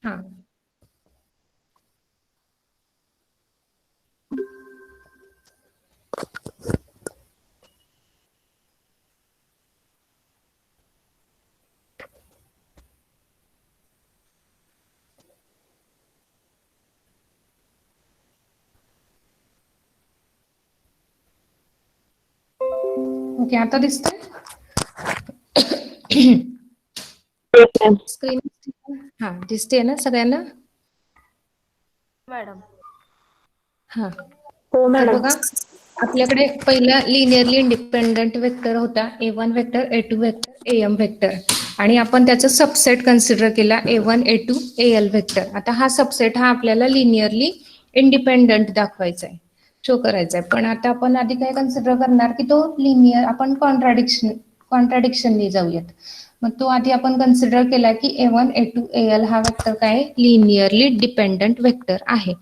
हा ओके, आता दिसतंय स्क्रीन? हा, दिसते ना सगळ्यांना? मॅडम. हा, हो तर मॅडम. बघा आपल्याकडे पहिला लिनियरली इंडिपेंडंट वेक्टर होता A1 vector, A2 vector, AM vector, आणि आपण त्याचा सबसेट कन्सिडर केला A1 A2 AL वेक्टर. आता हा सबसेट हा आपल्याला लिनियरली इंडिपेंडंट दाखवायचा आहे, शो करायचा आहे. पण आता आपण आधी काय कन्सिडर करणार की तो लिनियर, आपण कॉन्ट्राडिक्शननी जाऊयात. मग तो आधी आपण कन्सिडर केला की A1 A2 AL हा वेक्टर काय लिनियरली डिपेंडंट वेक्टर आहे.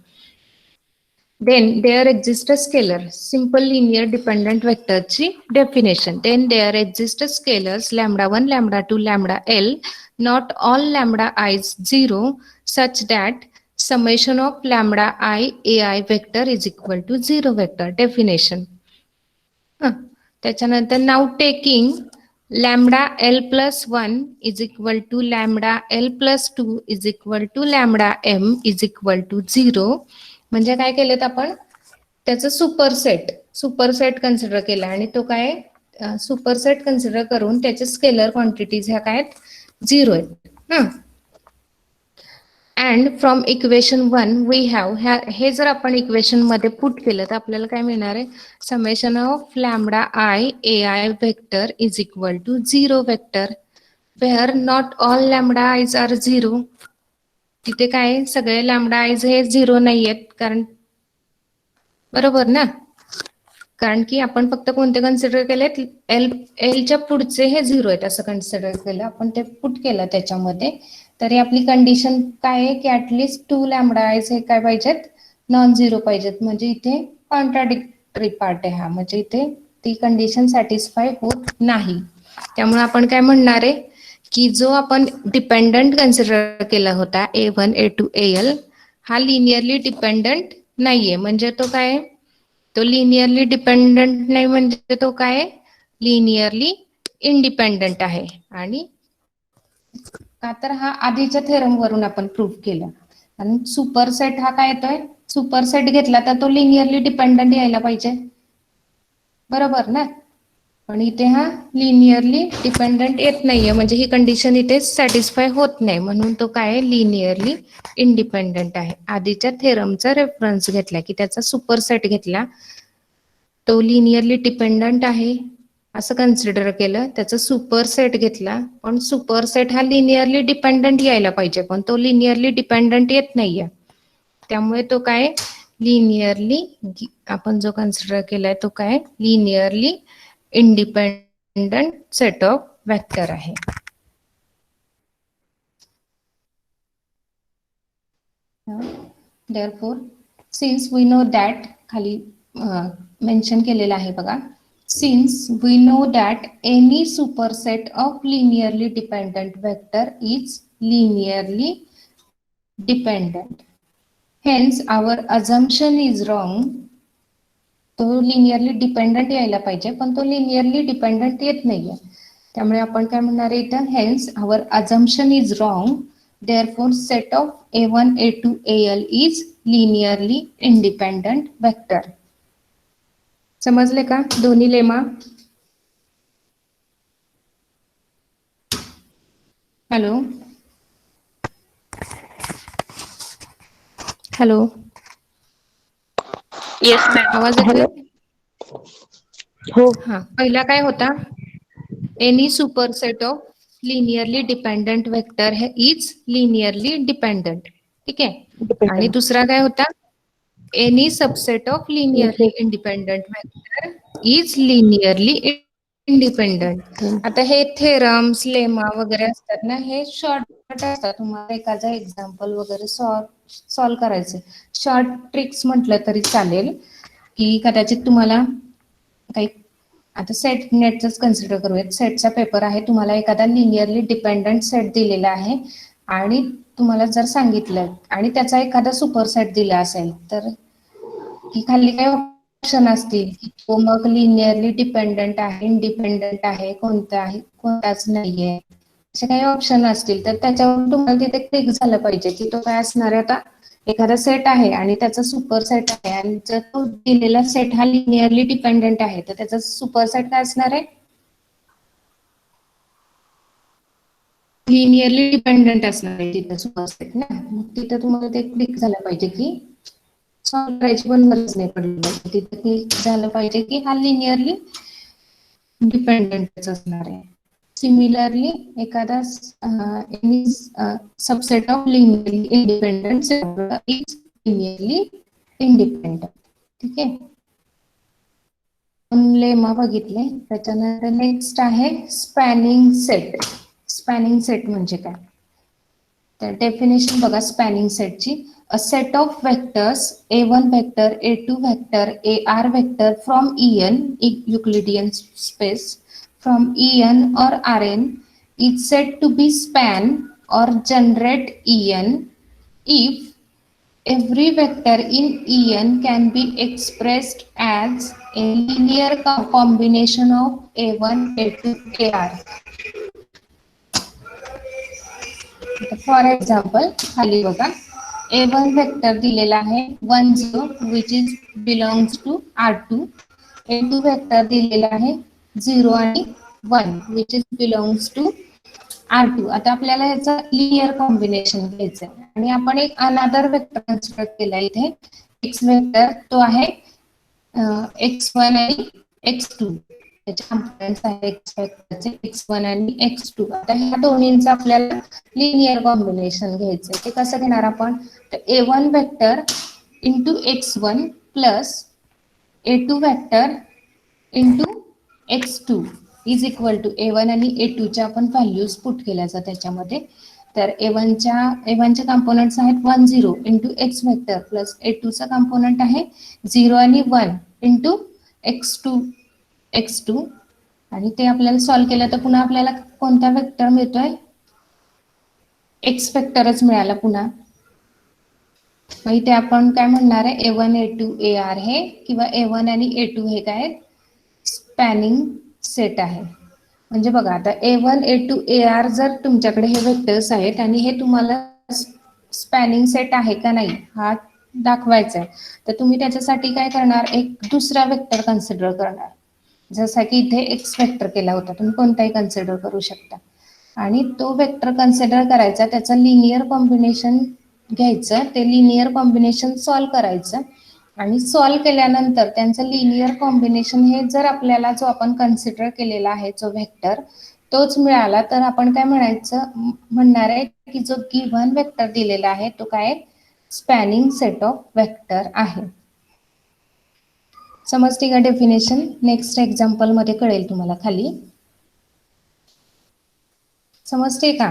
Then there exists a scalar, simple linear dependent vector ची definition. Then there exist scalars lambda1, lambda2, lambda L, not all lambda I is 0 such that summation of lambda I AI vector is equal to 0 vector. Definition. त्याच्यानंतर now taking lambda L plus 1 is equal to lambda L plus 2 is equal to lambda M is equal to 0. म्हणजे काय केलं आपण त्याचं superset consider केला, आणि तो काय सुपरसेट कन्सिडर करून त्याचे स्केलर क्वांटिटीज ह्या काय 0 आहेत. And from equation 1 we have, हे जर आपण इक्वेशन मध्ये पुट केलं तर आपल्याला काय मिळणार आहे, summation of lambda i a i vector is equal to 0 vector, where not all lambda i's are 0. तिथे काय सगळे लॅम्बडा आयज हे 0 नाही आहेत, कारण बरोबर ना, कारण की आपण फक्त कोणते कन्सिडर केलेत, एलच्या पुढचे हे 0 आहेत असं कन्सिडर केलं आपण, ते पुट केलं त्याच्यामध्ये. तरी आपली कंडिशन काय आहे की ऍटलिस्ट 2 लॅम्बडा आयज हे काय पाहिजेत, नॉन 0 पाहिजेत. म्हणजे इथे कॉन्ट्राडिक्टरी पार्ट आहे हा, म्हणजे इथे ती कंडिशन सॅटिस्फाय होत नाही. त्यामुळे आपण काय म्हणणार आहे की जो आपण डिपेंडंट कन्सिडर केला होता A1 A2 AL हा लिनियरली डिपेंडंट नाहीये. म्हणजे तो काय, तो लिनियरली डिपेंडंट नाही म्हणजे तो काय लिनियरली इंडिपेंडंट आहे. आणि का तर हा आधीच्या थेरम वरून आपण प्रूव्ह केला. आणि सुपरसेट हा काय येतोय, सुपरसेट घेतला तर तो लिनियरली डिपेंडंट यायला पाहिजे, बरोबर ना. पण इथे हा लिनियरली डिपेंडंट येत नाहीये, म्हणजे ही कंडिशन इथे सॅटिस्फाय होत नाही, म्हणून तो काय लिनियरली इंडिपेंडंट आहे. आधीच्या थेरमचा रेफरन्स घेतला की त्याचा सुपरसेट घेतला, तो लिनियरली डिपेंडंट आहे असं कन्सिडर केलं, त्याचा सुपरसेट घेतला, पण सुपरसेट हा लिनियरली डिपेंडंट यायला पाहिजे, पण तो लिनियरली डिपेंडंट येत नाहीये. त्यामुळे तो काय लिनियरली, आपण जो कन्सिडर केलाय तो काय linearly independent set of vector आहे. therefore since we know that, खाली मेन्शन केलेलं आहे बघा, since we know that any superset of linearly dependent vector is linearly dependent, hence our assumption is wrong. तो लिनियरली डिपेंडंट यायला पाहिजे, पण तो लिनियरली डिपेंडंट येत नाहीये. त्यामुळे आपण काय म्हणणार आहे इथं, hence our assumption is wrong, therefore set of A1 A2 AL is linearly independent vector. समजले का दोन्ही लेमा? हॅलो हॅलो, येस आवाज मॅम. येतोय? हॅलो. हो. हा, पहिला काय होता, any superset of linearly dependent vector हे इज लिनियरली डिपेंडंट, ठीक आहे. आणि डिपेंडंट. दुसरा काय होता, any subset of linearly independent vector is linearly independent. आता हे थेरम्स लेमा वगैरे असतात ना, हे शॉर्टकट असतात. तुम्हाला एखादा एक्झाम्पल वगैरे सॉल्व करायचे, शॉर्ट ट्रिक्स म्हटलं तरी चालेल. की कदाचित तुम्हाला काही, आता सेट नेटच कन्सिडर करूयात, सेटचा पेपर आहे, तुम्हाला एखादा लिनियरली डिपेंडंट सेट दिलेला आहे आणि तुम्हाला जर सांगितलं आणि त्याचा एखादा सुपरसेट दिला असेल तर की खाली काही ऑप्शन असतील की तो मग लिनियरली डिपेंडंट आहे, इंडिपेंडंट आहे, कोणता आहे, कोणताच नाहीये, असे काही ऑप्शन असतील तर त्याच्यावर तुम्हाला तिथे क्लिक झालं पाहिजे की तो काय असणार आहे. आता एखादा सेट आहे आणि त्याचा सुपर सेट आहे आणि जर तो दिलेला सेट हा लिनियरली डिपेंडंट आहे तर त्याचा सुपर सेट काय असणार आहे, लिनियरली डिपेंडंट असणार आहे तिथं सुपर सेट ना. मग तिथं तुम्हाला ते क्लिक झालं पाहिजे की सॉल्व्ह करायची पण गरज नाही पडली पाहिजे, तिथं क्लिक झालं पाहिजे की हा लिनियरली डिपेंडंटच असणार आहे. सिमिलरली एखादा any subset of linearly independent is linearly independent. ठीक आहे, लेमा बघितले. त्याच्यानंतर नेक्स्ट आहे स्पॅनिंग सेट. स्पॅनिंग सेट म्हणजे काय, तर डेफिनेशन बघा स्पॅनिंग सेटची. A set of vectors a1 vector, a2 vector, ar vector from en Euclidean space from en or Rn is said to be span or generate en if every vector in En can be expressed as a linear combination of a1, a2, ar. For example खाली बघा a1 vector दिलेला आहे 1 0 which is belongs to R2. a2 vector दिलेला आहे 0 आणि 1 which is belongs to R2. आता आपल्याला याचं लिनियर कॉम्बिनेशन घ्यायचं आहे आणि आपण एक अनादर वेक्टर कन्सिडर केला इथे x वेक्टर, तो आहे x1 आणि x2. त्याचे कॉम्पोनंट्स आहे x वेक्टरचे x1 आणि x2. आता ह्या दोन्हींचं आपल्याला लिनियर कॉम्बिनेशन घ्यायचं. ते कसं घेणार आपण, तर a1 vector into x1 plus a2 vector into x2 is equal to a1 आणि a2 च्या आपण व्हॅल्यूज पुट केल्याचं त्याच्यामध्ये. तर a1 चे कॉम्पोनंट्स आहेत 1 0 into x vector plus a2 चा कॉम्पोनंट आहे 0 आणि 1 इंटू x2 आणि ते आपल्याला सॉल्व्ह केलं तर पुन्हा आपल्याला कोणता वेक्टर मिळतोय, x वेक्टरच मिळाला पुन्हा. मग इथे आपण काय म्हणणार आहे a1 a2 ar हे किंवा a1 आणि a2 हे काय स्पॅनिंग सेट आहे. म्हणजे बघा आता a1 a2 ar जर तुमच्याकडे हे वेक्टर्स आहेत आणि हे तुम्हाला स्पॅनिंग सेट आहे का नाही हा दाखवायचा आहे, तर तुम्ही त्याच्यासाठी काय करणार, एक दुसरा वेक्टर कन्सिडर करणार. जसा की इथे एक्स वेक्टर केला होता, तुम्ही कोणताही कन्सिडर करू शकता आणि तो वेक्टर कन्सिडर करायचा, त्याचं लिनियर कॉम्बिनेशन घ्यायचं, ते लिनियर कॉम्बिनेशन सॉल्व्ह करायचं आणि सॉल्व्ह केल्यानंतर त्यांचं लिनियर कॉम्बिनेशन हे जर आपल्याला जो आपण कन्सिडर केलेला आहे जो वेक्टर तोच मिळाला तर आपण काय म्हणणार आहे की जो गिव्हन वेक्टर दिलेला आहे तो काय स्पॅनिंग सेट ऑफ वेक्टर आहे. समजते का डेफिनेशन? नेक्स्ट एक्झाम्पल मध्ये कळेल तुम्हाला खाली. समजते का?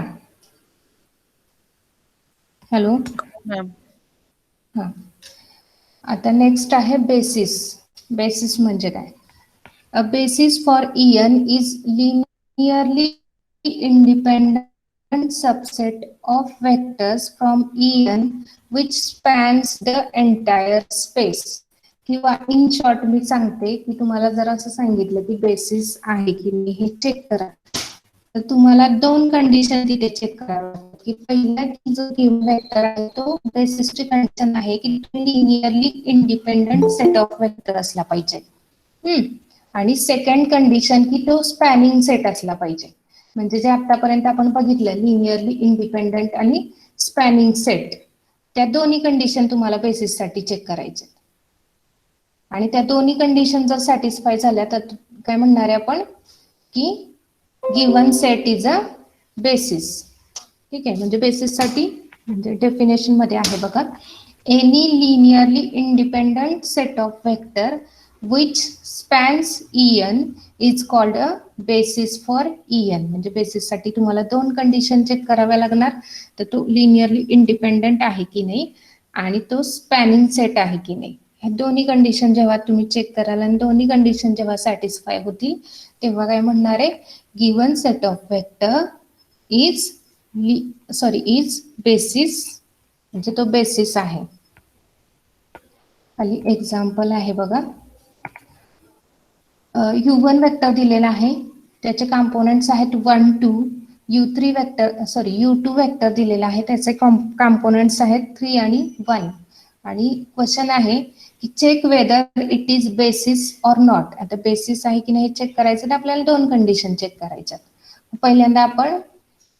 Hello ma'am. हा, आता नेक्स्ट आहे बेसिस. बेसिस म्हणजे काय, a basis for En is linearly independent subset of vectors from En which spans the entire space. किंवा इन शॉर्ट मी सांगते की तुम्हाला जर असं सांगितलं की बेसिस आहे की नाही हे चेक करा, तर तुम्हाला दोन कंडिशन तिथे चेक करावं की पहिला की जो गिव्हन वेक्टर आहे तो बेसिसची कंडिशन आहे की linearly independent set of vector असला पाहिजे. आणि सेकंड कंडिशन की तो स्पॅनिंग सेट असला पाहिजे. म्हणजे जे आतापर्यंत आपण बघितलं लिनियरली इंडिपेंडंट आणि स्पॅनिंग सेट, त्या दोन्ही कंडिशन तुम्हाला बेसिस साठी चेक करायचे आणि त्या दोन्ही कंडिशन जर सॅटिस्फाय झाल्या तर काय म्हणणार आहे आपण की given set is a basis. ठीक आहे, म्हणजे बेसिस साठी म्हणजे डेफिनेशन मध्ये आहे बघा, any linearly independent set of vector which spans En is called a basis for En. म्हणजे बेसिस साठी तुम्हाला दोन कंडिशन चेक कराव्या लागणार, तर तो लिनियरली इंडिपेंडंट आहे की नाही आणि तो स्पॅनिंग सेट आहे की नाही. हे दोन्ही कंडिशन जेव्हा तुम्ही चेक कराल आणि दोन्ही कंडिशन जेव्हा सॅटिस्फाय होतील तेव्हा काय म्हणणार आहे, given set of vector is is basis, म्हणजे तो बेसिस आहे. खाली एक्झाम्पल आहे बघा. U1 वेक्टर दिलेला आहे, त्याचे कंपोनेंट्स आहेत 1 2. U2 वेक्टर दिलेला आहे, त्याचे कंपोनेंट्स आहेत 3 आणि 1. आणि क्वेश्चन आहे की check whether it is basis or not. आता बेसिस आहे की नाही चेक करायचं, तर आपल्याला दोन कंडिशन चेक करायच्यात. पहिल्यांदा आपण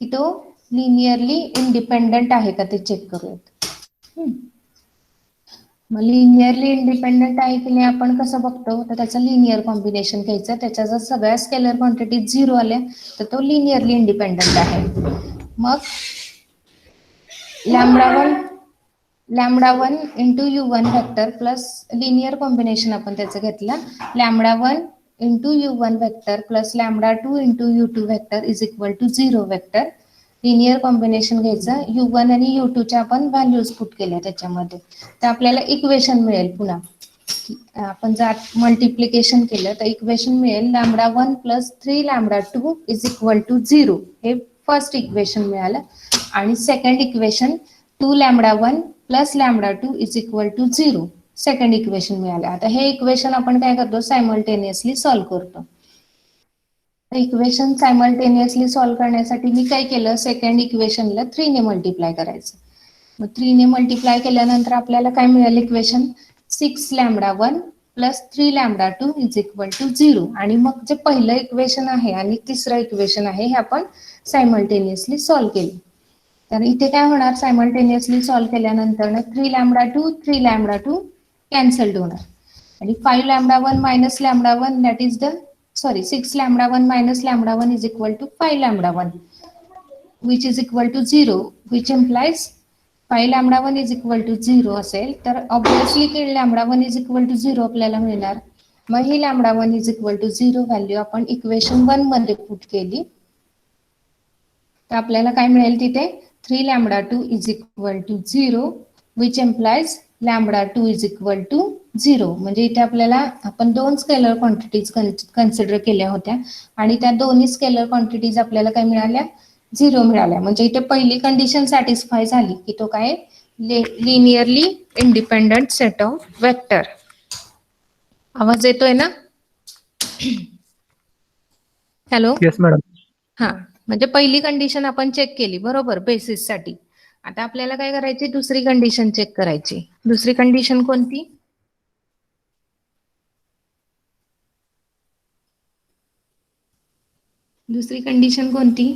की तो लिनियरली इंडिपेंडंट आहे का ते चेक करूयात. मग लिनियरली इंडिपेंडंट आहे की नाही आपण कसं बघतो, तर त्याचं लिनियर कॉम्बिनेशन घ्यायचं. त्याच्या जर सगळ्या स्केलर क्वांटिटी 0 आल्या तर तो लिनियरली इंडिपेंडंट आहे. मग λ1 into U1 vector plus linear combination आपण त्याचं घेतलं. λ1 into U1 vector plus λ2 into U2 vector is equal to 0 vector. Linear combination घ्यायचं. U1 आणि U2 च्या आपण व्हॅल्यूज पुट केल्या त्याच्यामध्ये, तर आपल्याला इक्वेशन मिळेल. पुन्हा आपण जर मल्टिप्लिकेशन केलं तर इक्वेशन मिळेल λ1 प्लस 3λ2 इज इक्वल टू 0. हे फर्स्ट इक्वेशन मिळालं. आणि second equation 2λ1 plus λ2 is equal to 0 second equation मिळालं. आता हे इक्वेशन आपण काय करतो, सायमल्टेनियसली सॉल्व्ह करतो. इक्वेशन सायमल्टेनियसली सॉल्व्ह करण्यासाठी मी काय केलं, सेकंड इक्वेशनला 3 ने मल्टिप्लाय करायचं. मग 3 ने मल्टिप्लाय केल्यानंतर आपल्याला काय मिळेल equation, 6λ1 plus 3λ2 is equal to 0. आणि मग जे पहिलं इक्वेशन आहे आणि तिसरं इक्वेशन आहे हे आपण सायमल्टेनियसली सॉल्व्ह केले. तर इथे काय होणार, सायमल्टेनियसली सॉल्व्ह केल्यानंतर 3λ2 कॅन्सल्ड होणार. आणि 5λ1 minus λ1 that is the 6λ1 minus λ1 is equal to 5λ1 which is equal to 0, which implies 5λ1 is equal to 0 असेल तर ऑब्विसली की λ1 is equal to 0 आपल्याला मिळणार. मग ही λ1 is equal to 0 व्हॅल्यू आपण इक्वेशन 1 मध्ये पुट केली तर आपल्याला काय मिळेल तिथे 3λ2 is equal to 0 which implies λ2 is equal to 0. म्हणजे इथे आपल्याला आपण दोन स्केलर क्वांटिटीज कन्सिडर केल्या होत्या आणि त्या दोन्ही स्केलर क्वांटिटीज आपल्याला काय मिळाल्या, 0 मिळाल्या. म्हणजे इथे पहिली कंडिशन सॅटिस्फाय झाली की तो काय linearly independent set of vector. आवाज येतोय ना? हॅलो. Yes madam. हा, म्हणजे पहिली कंडिशन आपण चेक केली बरोबर बेसिस साठी. आता आपल्याला काय करायची, दुसरी कंडिशन चेक करायची. दुसरी कंडिशन कोणती, दुसरी कंडिशन कोणती,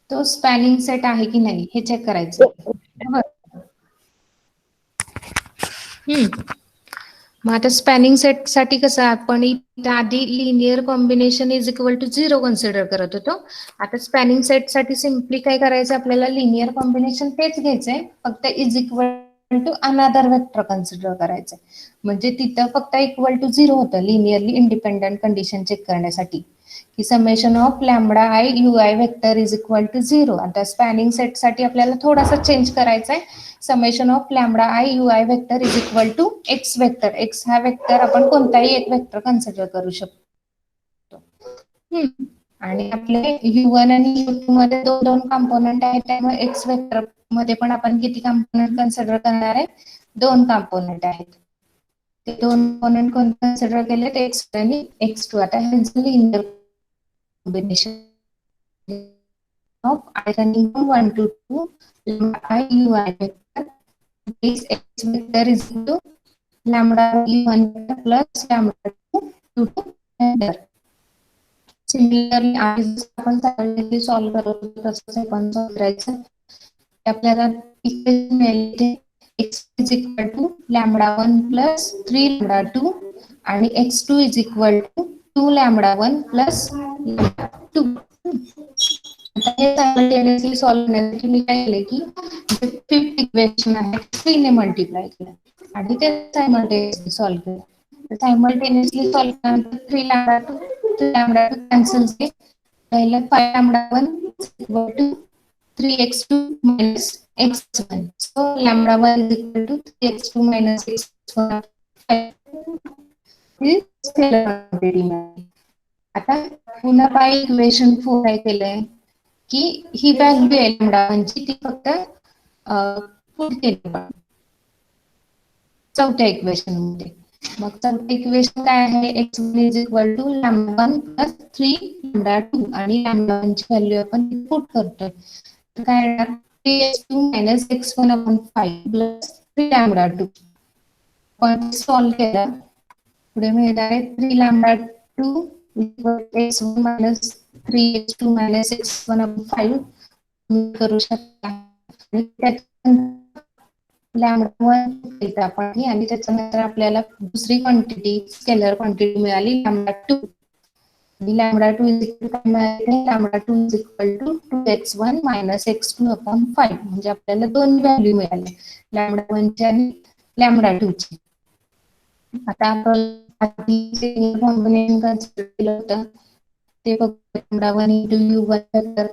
तो स्पॅनिंग सेट आहे की नाही हे चेक करायचं. मग आता स्पॅनिंग सेट साठी कसं आपण इथं आधी linear combination is equal to 0 consider करत होतो. आता स्पॅनिंग सेट साठी सिम्पली काय करायचं, आपल्याला लिनियर कॉम्बिनेशन तेच घ्यायचंय, फक्त is equal to another vector consider करायचंय. म्हणजे तिथं फक्त इक्वल टू 0 होतं लिनियरली इंडिपेंडंट कंडिशन चेक करण्यासाठी की summation of λi ui vector is equal to 0. आता स्पॅनिंग सेट साठी आपल्याला थोडासा चेंज करायचा आहे. Summation of λi ui vector is equal to x vector. x हा वेक्टर आपण कोणताही एक वेक्टर कन्सिडर करू शकतो. आणि आपले U1 आणि U2 मध्ये दोन कंपोनेंट आहेत, त्यामुळे x वेक्टर मध्ये पण आपण किती कंपोनेंट कन्सिडर करणार आहे, 2 कंपोनेंट आहेत. ते 2 कंपोनेंट कोणते कन्सिडर केले, x आणि x2. आता हे linear combination of I running from 1 to 2 I ui vector is x vector is equal to lambda u1 vector plus lambda 2 vector. Similarly आपण सगळ्यांनी सॉल्व्ह करतो तसंच आपण सॉल्व्ह करायचं. आपल्याला इक्वेशन मिळेल x is equal to λ1 plus 3λ2 आणि x2 is equal to 2λ1 plus λ2. आता हे सायमल्टेनियसली सॉल्व्ह करण्यासाठी मी काय केले की फिफ्थ इक्वेशन आहे 3 ने मल्टिप्लाय केलं आणि ते सायमल्टेनियसली सॉल्व्ह केलं. तर सायमल्टेनियसली सॉल्व्ह केल्यानंतर 3λ2 कॅन्सल झाले. पहिलं 5λ1 equal to 3x2 minus x1. So λ1 is equal to 3x2 minus x1. Scalar quantity मिळाली. आता पुन्हा काय इक्वेशन 4 काय केलंय की ही व्हॅल्यू आहे लॅम्डा म्हणजे ती फक्त पुट केली चौथ्या इक्वेशन मध्ये. मग चौथ्या इक्वेशन काय आहे, x1 is equal to lambda 1 plus 3 lambda 2 आणि लॅम्डा 1 ची व्हॅल्यू आपण पुट करतोय. तर काय येणार 3x2 minus x1 upon 5 plus 3 lambda 2. पण सॉल्व्ह केलं पुढे मिळणार आहे 3 lambda 2 equal x1 minus 3x2 minus x1 upon 5 करू शकता. लॅम्डा 1 आपण आणि त्याच्यानंतर आपल्याला दुसरी क्वांटिटी स्केलर क्वांटिटी मिळाली लॅम्डा 2 आणि lambda 2 is equal lambda 2 is equal to 2x1 minus x2 upon 5 म्हणजे आपल्याला दोन व्हॅल्यू मिळाले लॅम्डा 1 ची आणि लॅम्डा 2 ची. आता आपण आधी कॉम्बिनेशन कन्सिडर केलं होतं ते फक्त लॅम्डा 1 इंटू u1 तर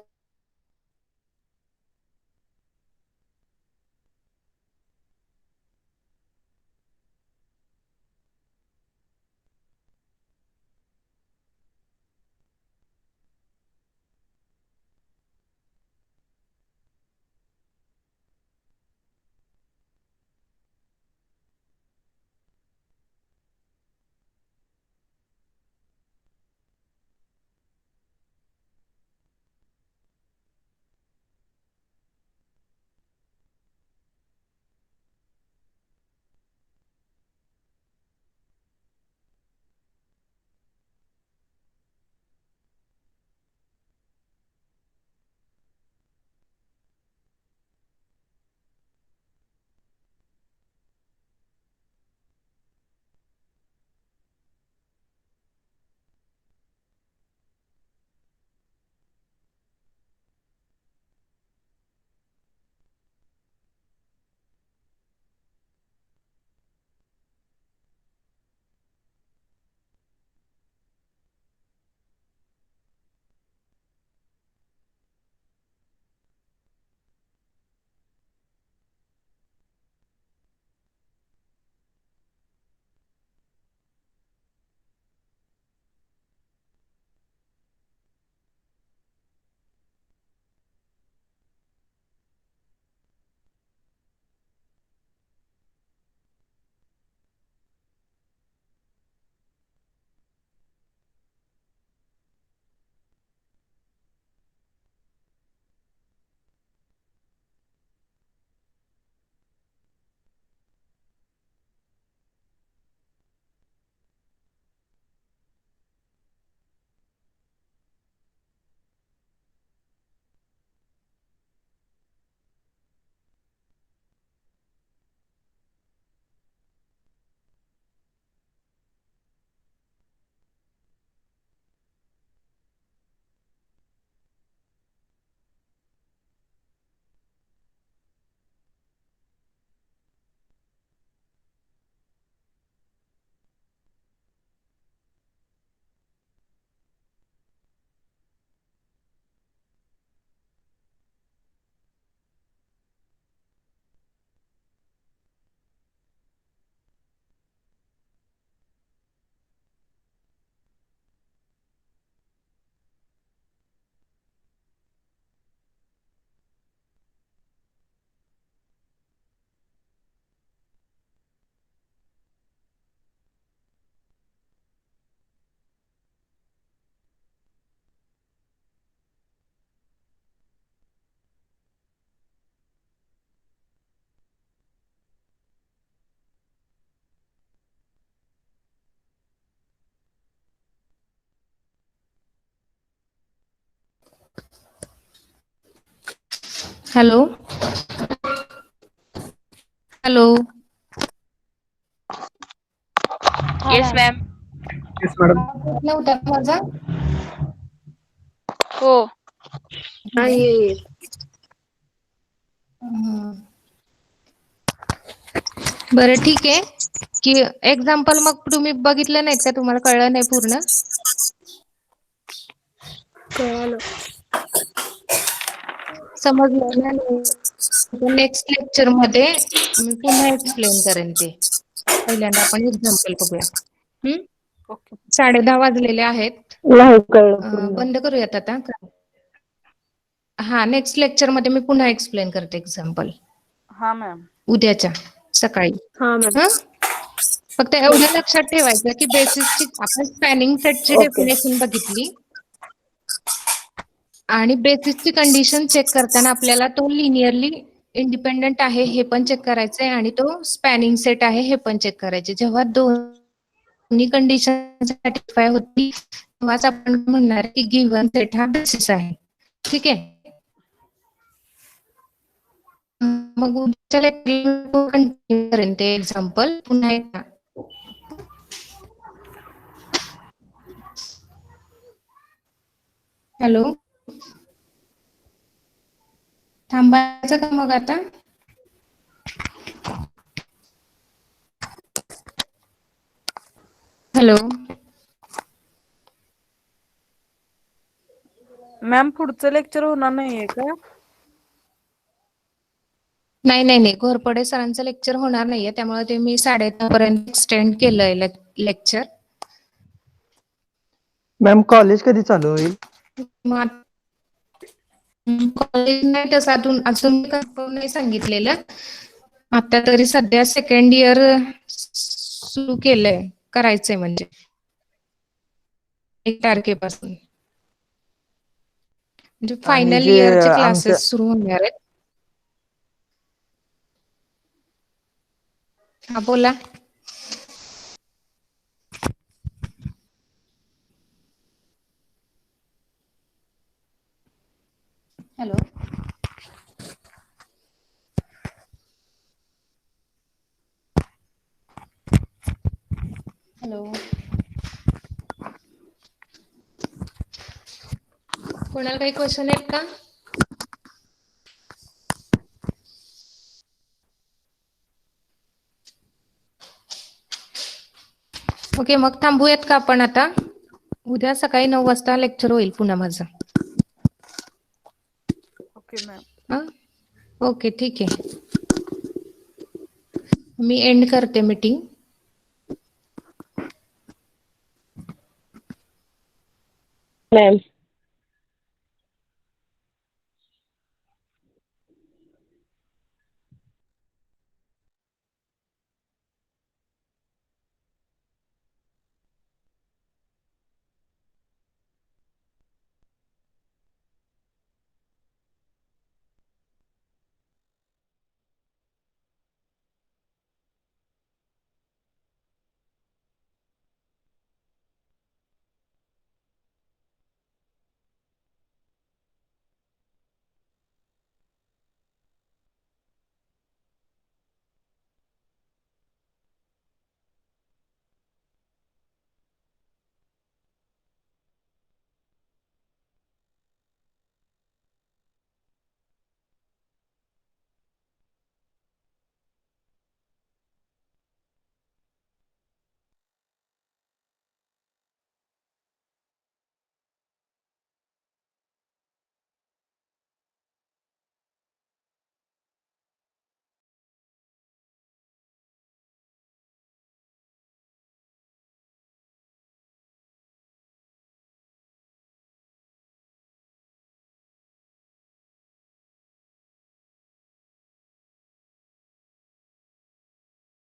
hello hello yes ma'am. Yes madam. नव्हता माझा हो. नाही बरं ठीक आहे की एक्झाम्पल मग तुम्ही बघितलं नाहीत का, तुम्हाला कळलं नाही पूर्ण? कळालं. समजलं ना? नेक्स्ट लेक्चर मध्ये मी पुन्हा एक्सप्लेन करेन ते. पहिल्यांदा आपण एक्झाम्पल बघूया. ओके 10:30 वाजलेले आहेत. नाही कळलं पूर्ण. बंद करूयात आता. हा, नेक्स्ट लेक्चर मध्ये मी पुन्हा एक्सप्लेन करते एक्झाम्पल हा मॅम. उद्याच्या सकाळी. हा मॅम. हा, फक्त एवढं लक्षात ठेवायचं की बेसिसची आपण स्पॅनिंग सेटची ओके. डेफिनेशन बघितली आणि बेसिसची कंडिशन चेक करताना आपल्याला तो लिनियरली इंडिपेंडंट आहे हे पण चेक करायचंय आणि तो स्पॅनिंग सेट आहे हे पण चेक करायचे. जेव्हा दोन्ही कंडिशन सॅटिस्फाय होती तेव्हाच आपण म्हणणार की गिव्हन सेट हा बेसिस आहे. ठीक आहे. मग उद्याच्या लेक्चरला कंटिन्यू करेन ते एक्झाम्पल पुन्हा एकदा. हॅलो, थांबायचं का मग आता? हॅलो, मॅम पुढचं लेक्चर होणार नाहीये का? नाही, घोरपडे सरांचं लेक्चर होणार नाहीये, त्यामुळे ते मी 10:30 पर्यंत एक्सटेंड केलंय लेक्चर. मॅम कॉलेज कधी चालू होईल? मग कॉलेज नाही तसं अजून कन्फर्म नाही सांगितलेलं. आता तरी सध्या सेकंड इयर सुरू केलंय, करायचंय म्हणजे 1 तारखेपासून. म्हणजे आणि फायनल जे इयरचे आमच्या क्लासेस सुरू होणार आहेत. हा, बोला. हॅलो, हॅलो, कोणाला काही क्वेश्चन आहेत का? ओके, मग थांबूयात का आपण आता? उद्या सकाळी 9 वाजता लेक्चर होईल पुन्हा माझं. Okay ma'am. हा, ओके, ठीक आहे. मी एंड करते मीटिंग. मॅम.